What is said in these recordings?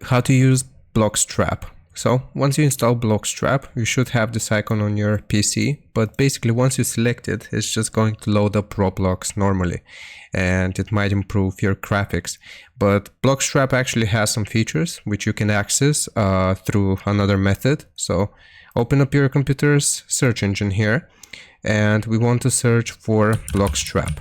how to use Bloxstrap. So once you install Bloxstrap, you should have this icon on your PC, but basically once you select it, it's just going to load up Roblox normally, and it might improve your graphics. But Bloxstrap actually has some features which you can access through another method. So open up your computer's search engine here, and we want to search for Bloxstrap.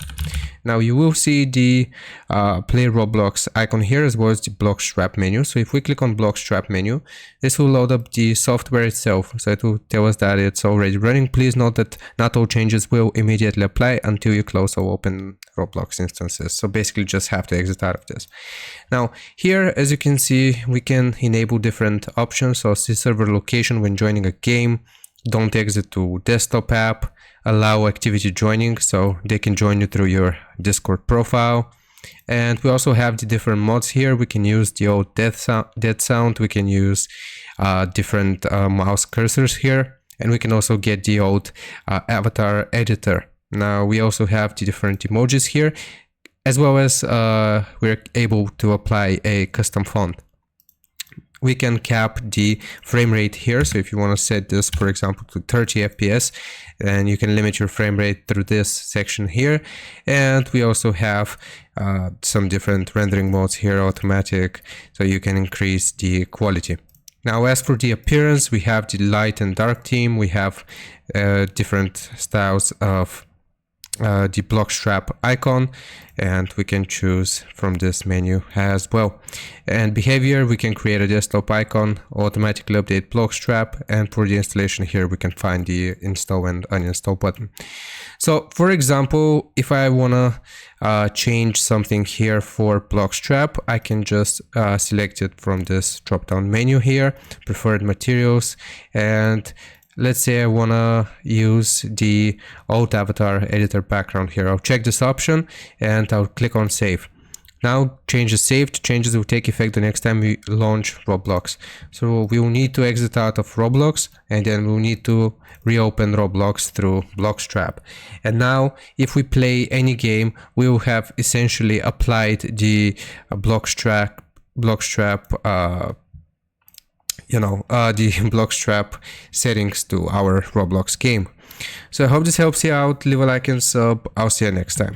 Now you will see the Play Roblox icon here, as well as the Bloxstrap menu. So if we click on Bloxstrap menu, this will load up the software itself. So it will tell us that it's already running. Please note that not all changes will immediately apply until you close or open Roblox instances. So basically just have to exit out of this. Now here, as you can see, we can enable different options. So see server location when joining a game, don't exit to desktop app, allow activity joining, so they can join you through your Discord profile. And we also have the different mods here. We can use the old dead sound, we can use different mouse cursors here, and we can also get the old avatar editor. Now we also have the different emojis here, as well as we're able to apply a custom font. We can cap the frame rate here. So if you want to set this, for example, to 30 FPS, then you can limit your frame rate through this section here. And we also have some different rendering modes here, automatic, so you can increase the quality. Now, as for the appearance, we have the light and dark theme. We have different styles of the Bloxstrap icon, and we can choose from this menu as well. And behavior, we can create a desktop icon, automatically update Bloxstrap, and for the installation here we can find the install and uninstall button. So for example, if I wanna change something here for Bloxstrap, I can just select it from this drop down menu here, preferred materials, and let's say I wanna use the old avatar editor background here. I'll check this option and I'll click on save. Now change is saved. Changes will take effect the next time we launch Roblox. So we will need to exit out of Roblox, and then we'll need to reopen Roblox through Bloxstrap. And now if we play any game, we will have essentially applied the Bloxstrap the Bloxstrap settings to our Roblox game. So I hope this helps you out. Leave a like and sub. I'll see you next time.